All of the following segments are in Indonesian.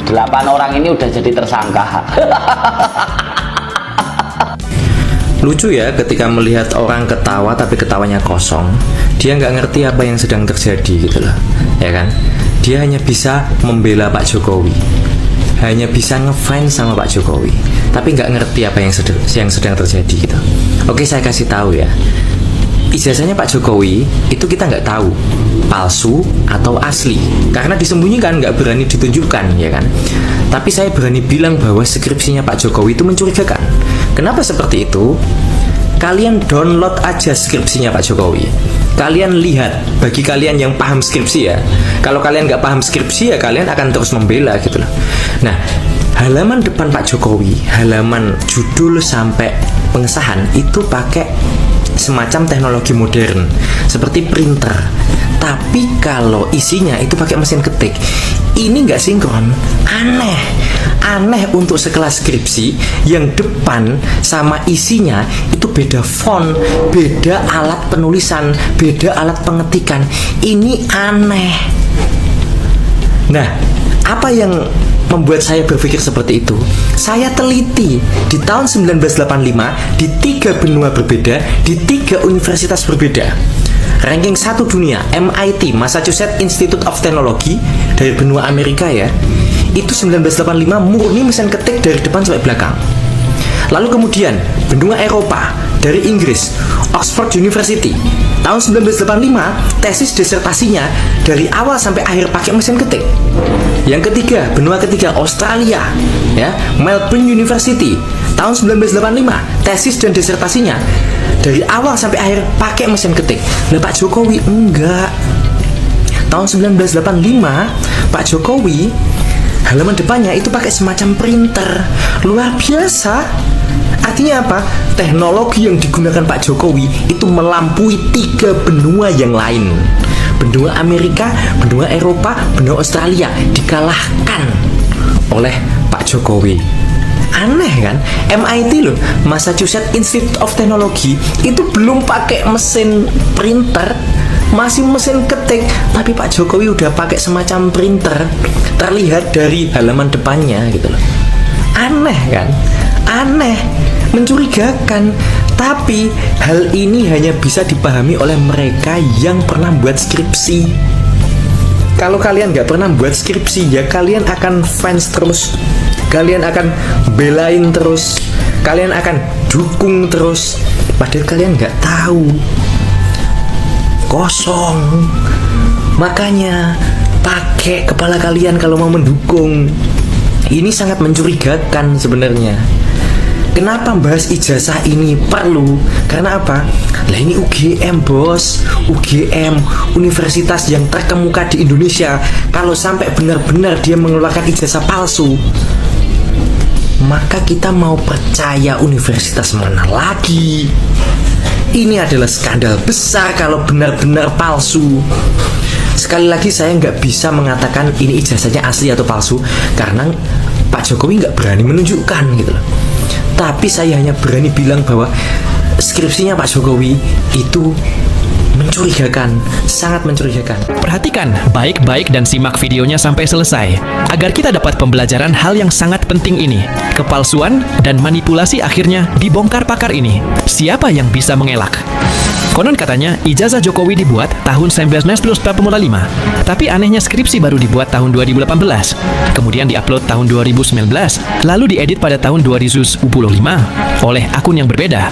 8 orang ini udah jadi tersangka. Lucu ya ketika melihat orang ketawa tapi ketawanya kosong. Dia nggak ngerti apa yang sedang terjadi gitu loh, ya kan? Dia hanya bisa membela Pak Jokowi, hanya bisa ngefans sama Pak Jokowi, tapi nggak ngerti apa yang sedang terjadi gitu. Oke, saya kasih tahu ya. Ijazahnya Pak Jokowi itu kita nggak tahu palsu atau asli, karena disembunyikan, nggak berani ditunjukkan, ya kan? Tapi saya berani bilang bahwa skripsinya Pak Jokowi itu mencurigakan. Kenapa seperti itu? Kalian download aja skripsinya Pak Jokowi. Kalian lihat, bagi kalian yang paham skripsi ya. Kalau kalian nggak paham skripsi ya kalian akan terus membela gitu loh. Nah, halaman depan Pak Jokowi, halaman judul sampai pengesahan itu pakai semacam teknologi modern seperti printer. Tapi kalau isinya itu pakai mesin ketik, ini nggak sinkron. Aneh untuk sekelas skripsi yang depan sama isinya itu beda font, beda alat penulisan, beda alat pengetikan. Ini aneh. Nah, apa yang membuat saya berpikir seperti itu? Saya teliti di tahun 1985 di 3 benua berbeda, di 3 universitas berbeda. Ranking 1 dunia, MIT, Massachusetts Institute of Technology, dari benua Amerika ya. Itu 1985 murni mesin ketik dari depan sampai belakang. Lalu kemudian benua Eropa, dari Inggris, Oxford University, tahun 1985 tesis disertasinya dari awal sampai akhir pakai mesin ketik. Yang ketiga, benua ketiga, Australia ya, Melbourne University, tahun 1985 tesis dan disertasinya dari awal sampai akhir pakai mesin ketik. Nah, Pak Jokowi enggak. Tahun 1985 Pak Jokowi halaman depannya itu pakai semacam printer. Luar biasa. Artinya apa? Teknologi yang digunakan Pak Jokowi itu melampaui 3 benua yang lain. Benua Amerika, benua Eropa, benua Australia dikalahkan oleh Pak Jokowi. Aneh kan? MIT loh, Massachusetts Institute of Technology, itu belum pakai mesin printer, masih mesin ketik, tapi Pak Jokowi udah pakai semacam printer. Terlihat dari halaman depannya gitu loh. Aneh kan? Aneh, mencurigakan. Tapi hal ini hanya bisa dipahami oleh mereka yang pernah buat skripsi. Kalau kalian nggak pernah buat skripsi, ya kalian akan fans terus, kalian akan belain terus, kalian akan dukung terus, padahal kalian nggak tahu. Kosong. Makanya pakai kepala kalian kalau mau mendukung. Ini sangat mencurigakan sebenarnya. Kenapa bahas ijazah ini perlu? Karena apa? Lah ini UGM bos, UGM, universitas yang terkemuka di Indonesia. Kalau sampai benar-benar dia mengeluarkan ijazah palsu, maka kita mau percaya universitas mana lagi? Ini adalah skandal besar kalau benar-benar palsu. Sekali lagi saya nggak bisa mengatakan ini ijazahnya asli atau palsu karena Pak Jokowi nggak berani menunjukkan gitu loh. Tapi saya hanya berani bilang bahwa skripsinya Pak Jokowi itu mencurigakan, sangat mencurigakan. Perhatikan baik-baik dan simak videonya sampai selesai agar kita dapat pembelajaran hal yang sangat penting ini. Kepalsuan dan manipulasi akhirnya dibongkar pakar ini. Siapa yang bisa mengelak? Konon katanya ijazah Jokowi dibuat tahun 1945, tapi anehnya skripsi baru dibuat tahun 2018, kemudian diupload tahun 2019, lalu diedit pada tahun 2025 oleh akun yang berbeda.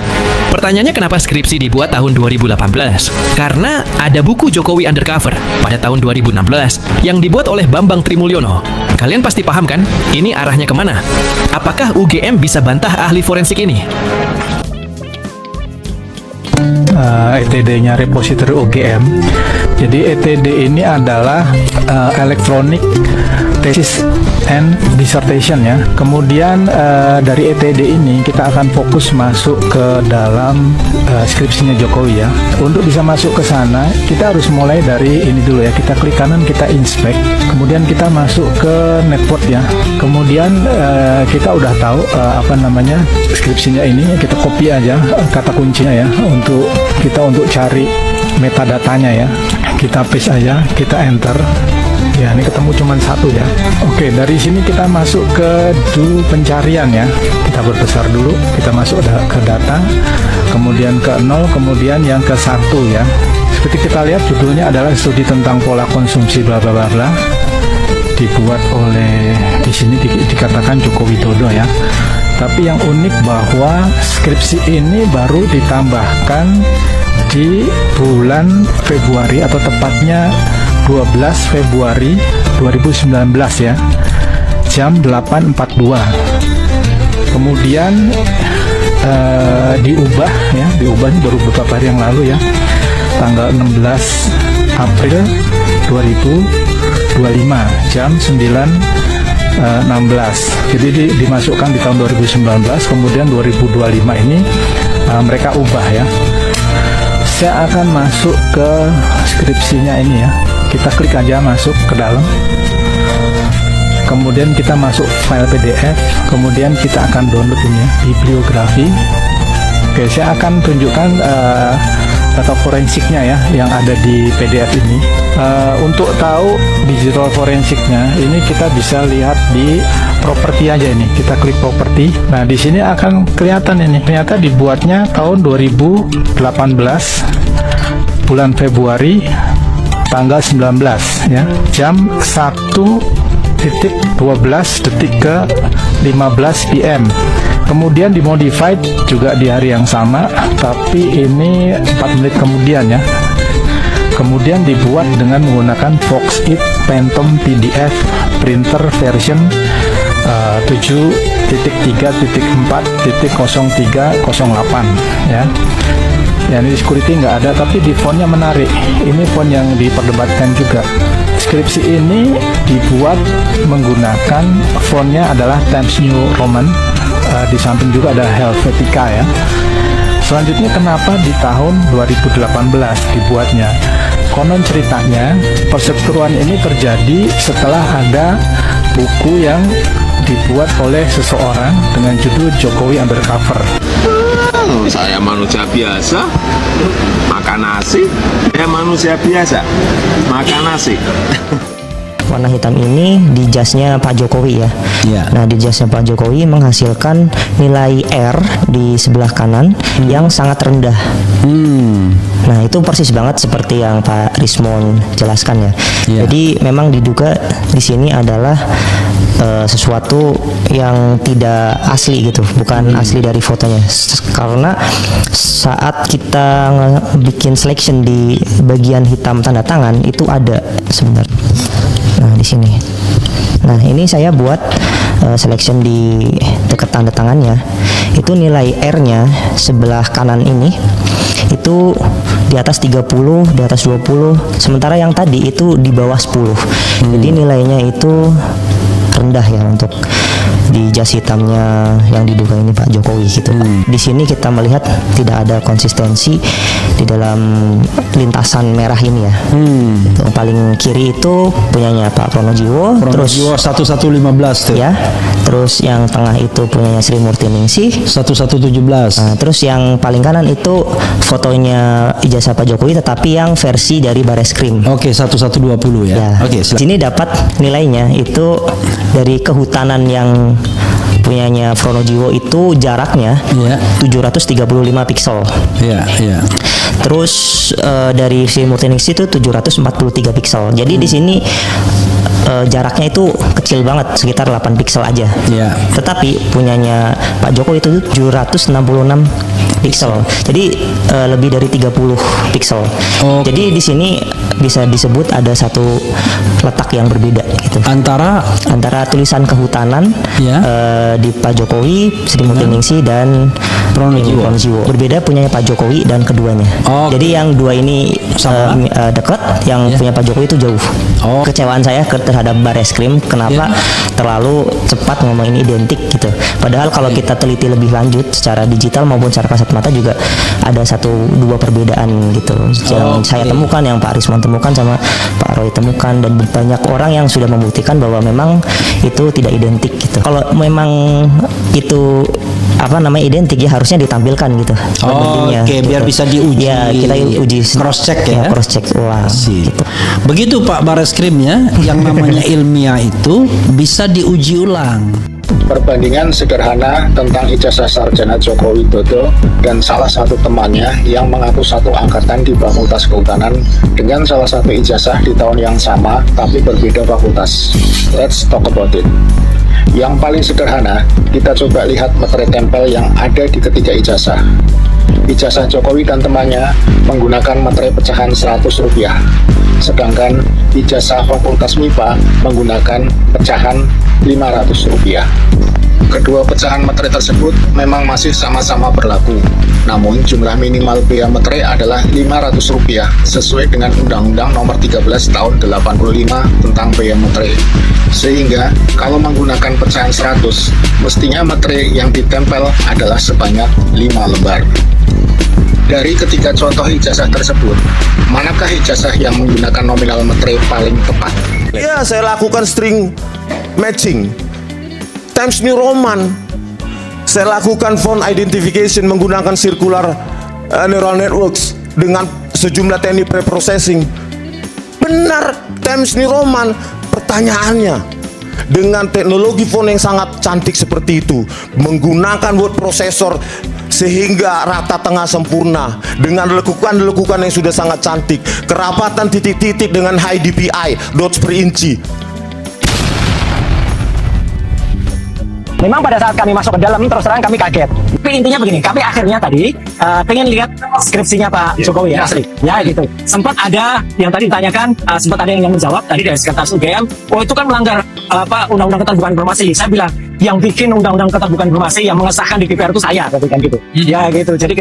Pertanyaannya kenapa skripsi dibuat tahun 2018? Karena ada buku Jokowi Undercover pada tahun 2016 yang dibuat oleh Bambang Trimulyono. Kalian pasti paham kan? Ini arahnya kemana? Apakah UGM bisa bantah ahli forensik ini? ETD-nya repository UGM. Jadi ETD ini adalah Electronic Thesis and Dissertation ya. Kemudian dari ETD ini kita akan fokus masuk ke dalam skripsinya Jokowi ya. Untuk bisa masuk ke sana kita harus mulai dari ini dulu ya. Kita klik kanan, kita inspect, kemudian kita masuk ke network ya. Kemudian kita udah tahu apa namanya skripsinya ini, kita copy aja kata kuncinya ya untuk cari metadatanya ya. Kita paste aja, kita enter. Ya, ini ketemu cuma satu ya. Oke, dari sini kita masuk ke dulu pencarian ya. Kita berbesar dulu, kita masuk ke data, kemudian ke 0, kemudian yang ke 1 ya. Seperti kita lihat judulnya adalah studi tentang pola konsumsi bla bla bla bla. Dibuat oleh di sini dikatakan Joko Widodo ya. Tapi yang unik bahwa skripsi ini baru ditambahkan di bulan Februari atau tepatnya 12 Februari 2019 ya, jam 8.42. Kemudian diubah ini baru beberapa hari yang lalu ya, tanggal 16 April 2025 jam 9.16. Jadi dimasukkan di tahun 2019, kemudian 2025 ini mereka ubah ya. Saya akan masuk ke skripsinya ini ya. Kita klik aja masuk ke dalam. Kemudian kita masuk file PDF. Kemudian kita akan download ini ya, bibliografi. Oke, saya akan tunjukkan data forensiknya ya yang ada di PDF ini. Untuk tahu digital forensiknya, ini kita bisa lihat di properti aja ini. Kita klik properti. Nah, di sini akan kelihatan ini. Ternyata dibuatnya tahun 2018 bulan Februari tanggal 19 ya, jam 1:12 ke 15 PM. Kemudian dimodified juga di hari yang sama, tapi ini 4 menit kemudian ya. Kemudian dibuat dengan menggunakan Foxit Phantom PDF printer version 7.3.4.0308 ya. Ya, ini di security nggak ada, tapi di fontnya menarik. Ini font yang diperdebatkan juga. Skripsi ini dibuat menggunakan fontnya adalah Times New Roman. Di samping juga ada Helvetica ya. Selanjutnya kenapa di tahun 2018 dibuatnya? Konon ceritanya perseteruan ini terjadi setelah ada buku yang dibuat oleh seseorang dengan judul Jokowi Undercover. Saya manusia biasa makan nasi. Saya manusia biasa makan nasi. Warna hitam ini di jasnya Pak Jokowi ya. Nah, di jasnya Pak Jokowi menghasilkan nilai R di sebelah kanan yang sangat rendah. Nah, itu persis banget seperti yang Pak Rismon jelaskan ya. Jadi memang diduga di sini adalah sesuatu yang tidak asli gitu, bukan asli dari fotonya. Karena saat kita bikin selection di bagian hitam tanda tangan itu ada sebenarnya. Nah, di sini. Nah, ini saya buat selection di dekat tanda tangannya. Itu nilai R-nya sebelah kanan ini itu di atas 30, di atas 20, sementara yang tadi itu di bawah 10. Jadi nilainya itu rendah ya untuk di jas hitamnya yang diduga ini Pak Jokowi gitu. Di sini kita melihat tidak ada konsistensi di dalam lintasan merah ini ya. Itu paling kiri itu punyanya Pak Pronojiwo, terus 1115 tuh. Ya. Terus yang tengah itu punyanya Sri Murti Ningsih 1117. Nah, terus yang paling kanan itu fotonya ijazah Pak Jokowi tetapi yang versi dari Bareskrim. Oke, 1120 ya. Oke, di sini dapat nilainya itu dari kehutanan yang punyanya Pronojiwo itu jaraknya 735 piksel. Terus dari Sri Murti Ningsih itu 743 piksel. Jadi di sini jaraknya itu kecil banget, sekitar 8 piksel aja. Tetapi punyanya Pak Jokowi itu 766 piksel. Jadi lebih dari 30 piksel. Jadi di sini bisa disebut ada satu letak yang berbeda gitu. Antara tulisan kehutanan di Pak Jokowi, Sri Murti Ningsih dan Pronojiwo. Berbeda punyanya Pak Jokowi dan keduanya. Jadi yang dua ini dekat, yang punya Pak Jokowi itu jauh. Kecewaan saya terhadap Bareskrim kenapa terlalu cepat ngomong ini identik gitu. Padahal kalau kita teliti lebih lanjut secara digital maupun secara kasat mata juga ada 1-2 perbedaan gitu. Yang saya temukan, yang Pak Rismon temukan sama Pak Roy temukan, dan banyak orang yang sudah membuktikan bahwa memang itu tidak identik gitu. Kalau memang itu identik ya, harusnya ditampilkan gitu. Pembandingnya, Oke, biar gitu. bisa diuji. Ya, kita uji cross check ya. cross check ulang. Gitu. Begitu Pak Bareskrim ya, yang namanya ilmiah itu bisa diuji ulang. Perbandingan sederhana tentang ijazah sarjana Joko Widodo dan salah satu temannya yang mengaku satu angkatan di Fakultas Kehutanan dengan salah satu ijazah di tahun yang sama tapi berbeda fakultas. Let's talk about it. Yang paling sederhana, kita coba lihat materai tempel yang ada di ketiga ijazah. Ijazah Jokowi dan temannya menggunakan materai pecahan Rp100, sedangkan ijazah Fakultas MIPA menggunakan pecahan Rp500. Kedua pecahan materai tersebut memang masih sama-sama berlaku, namun jumlah minimal bea materai adalah Rp500 sesuai dengan Undang-Undang Nomor 13 Tahun 85 tentang bea materai. Sehingga kalau menggunakan pecahan 100, mestinya materai yang ditempel adalah sebanyak 5 lembar. Dari ketiga contoh ijazah tersebut, manakah ijazah yang menggunakan nominal materai paling tepat? Ya, saya lakukan string matching Times New Roman. Saya lakukan font identification menggunakan circular neural networks dengan sejumlah teknik preprocessing. Benar, Times New Roman. Pertanyaannya, dengan teknologi font yang sangat cantik seperti itu, menggunakan word processor sehingga rata tengah sempurna, dengan lekukan-lekukan yang sudah sangat cantik, kerapatan titik-titik dengan high DPI, dots per inci. Memang pada saat kami masuk ke dalam terus terang kami kaget. Tapi intinya begini, kami akhirnya tadi pengen lihat skripsinya Pak Jokowi ya, asli. Ya gitu. Sempat ada yang tadi ditanyakan, sempat ada yang menjawab tadi dari Sekretaris UGM, oh itu kan melanggar Undang-Undang Keterbukaan Informasi. Saya bilang, yang bikin Undang-Undang Keterbukaan Informasi yang mengesahkan di DPR itu saya, kan gitu. Ya gitu. Jadi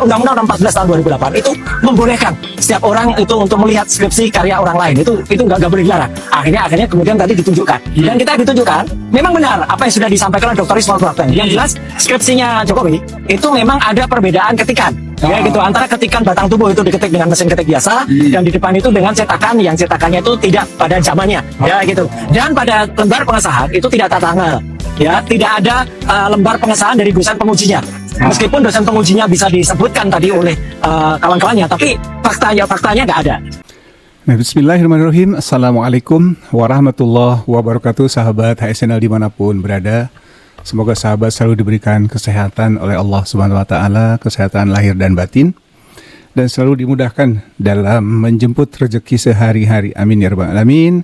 Undang-Undang 14 tahun 2008 itu membolehkan setiap orang itu untuk melihat skripsi karya orang lain. Itu nggak boleh dilarang. Akhirnya kemudian tadi ditunjukkan. Dan kita ditunjukkan, memang benar apa yang sudah disampaikan oleh Dr. Ismail Praten. Yang jelas skripsinya Jokowi itu memang ada perbedaan ketikan. Ya gitu, antara ketikan batang tubuh itu diketik dengan mesin ketik biasa, dan di depan itu dengan cetakan yang cetakannya itu tidak pada zamannya. Ya gitu. Dan pada lembar pengesahan itu tidak tanggal. Ya, tidak ada lembar pengesahan dari dosen pengujinya. Meskipun dosen pengujinya bisa disebutkan tadi oleh kawan-kawannya, tapi faktanya nggak ada. Nah, bismillahirrahmanirrahim. Assalamualaikum warahmatullahi wabarakatuh, sahabat HSNL dimanapun berada. Semoga sahabat selalu diberikan kesehatan oleh Allah Subhanahu wa Ta'ala, kesehatan lahir dan batin, dan selalu dimudahkan dalam menjemput rezeki sehari-hari. Amin ya rabbal alamin.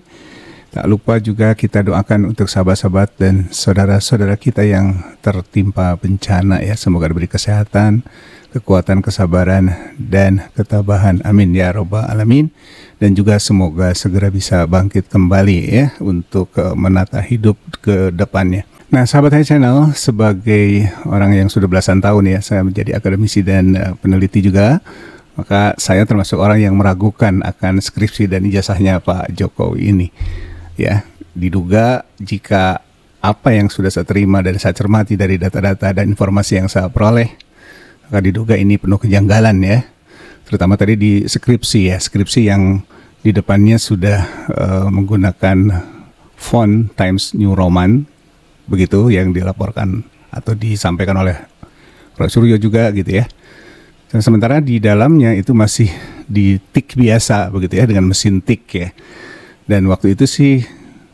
Tak lupa juga kita doakan untuk sahabat-sahabat dan saudara-saudara kita yang tertimpa bencana ya. Semoga diberi kesehatan, kekuatan, kesabaran, dan ketabahan. Amin ya rabbal alamin. Dan juga semoga segera bisa bangkit kembali ya untuk menata hidup ke depannya. Nah, sahabat Hai Channel, sebagai orang yang sudah belasan tahun ya, saya menjadi akademisi dan peneliti juga, maka saya termasuk orang yang meragukan akan skripsi dan ijazahnya Pak Jokowi ini. Ya, diduga jika apa yang sudah saya terima dan saya cermati dari data-data dan informasi yang saya peroleh, maka diduga ini penuh kejanggalan ya. Terutama tadi di skripsi ya, skripsi yang di depannya sudah menggunakan font Times New Roman, begitu yang dilaporkan atau disampaikan oleh Prof. Suryo juga gitu ya. Dan sementara di dalamnya itu masih di tik biasa begitu ya, dengan mesin tik ya. Dan waktu itu sih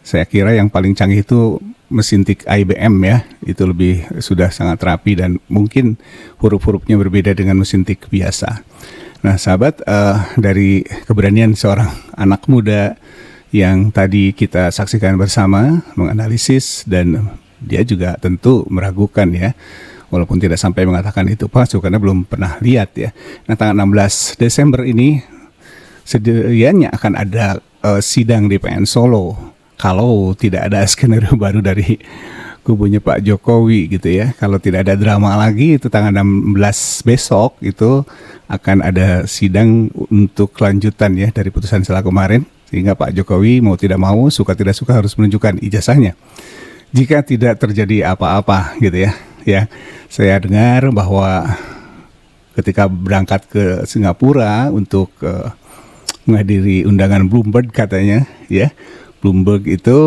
saya kira yang paling canggih itu mesin tik IBM ya, itu lebih sudah sangat rapi dan mungkin huruf-hurufnya berbeda dengan mesin tik biasa. Nah sahabat, dari keberanian seorang anak muda yang tadi kita saksikan bersama menganalisis, dan dia juga tentu meragukan ya, walaupun tidak sampai mengatakan itu palsu karena belum pernah lihat ya. Nah tanggal 16 Desember ini sedianya akan ada sidang di PN Solo kalau tidak ada skenario baru dari kubunya Pak Jokowi gitu ya. Kalau tidak ada drama lagi, itu tanggal 16 besok itu akan ada sidang untuk kelanjutan ya dari putusan setelah kemarin, sehingga Pak Jokowi mau tidak mau, suka tidak suka harus menunjukkan ijazahnya jika tidak terjadi apa-apa gitu ya. Ya, saya dengar bahwa ketika berangkat ke Singapura untuk menghadiri undangan Bloomberg katanya ya, Bloomberg itu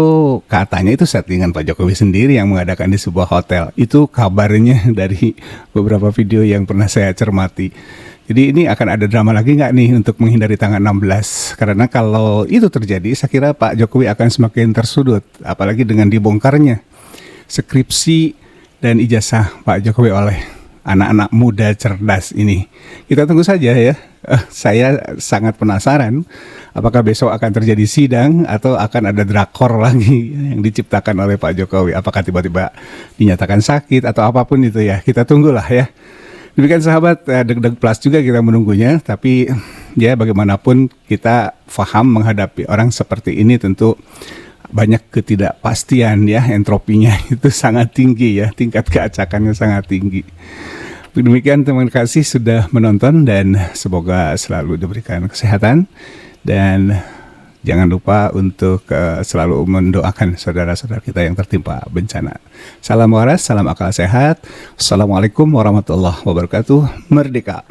katanya itu settingan Pak Jokowi sendiri yang mengadakan di sebuah hotel. Itu kabarnya dari beberapa video yang pernah saya cermati. Jadi ini akan ada drama lagi nggak nih untuk menghindari tanggal 16? Karena kalau itu terjadi, saya kira Pak Jokowi akan semakin tersudut. Apalagi dengan dibongkarnya skripsi dan ijazah Pak Jokowi oleh anak-anak muda cerdas ini. Kita tunggu saja ya. Saya sangat penasaran apakah besok akan terjadi sidang atau akan ada drakor lagi yang diciptakan oleh Pak Jokowi. Apakah tiba-tiba dinyatakan sakit atau apapun itu ya. Kita tunggulah ya. Demikian sahabat, Deg-Deg Plus juga kita menunggunya. Tapi ya bagaimanapun kita paham menghadapi orang seperti ini tentu banyak ketidakpastian ya. Entropinya itu sangat tinggi ya. Tingkat keacakannya sangat tinggi. Demikian, terima kasih sudah menonton dan semoga selalu diberikan kesehatan dan jangan lupa untuk selalu mendoakan saudara-saudara kita yang tertimpa bencana. Salam waras, salam akal sehat. Assalamualaikum warahmatullahi wabarakatuh. Merdeka.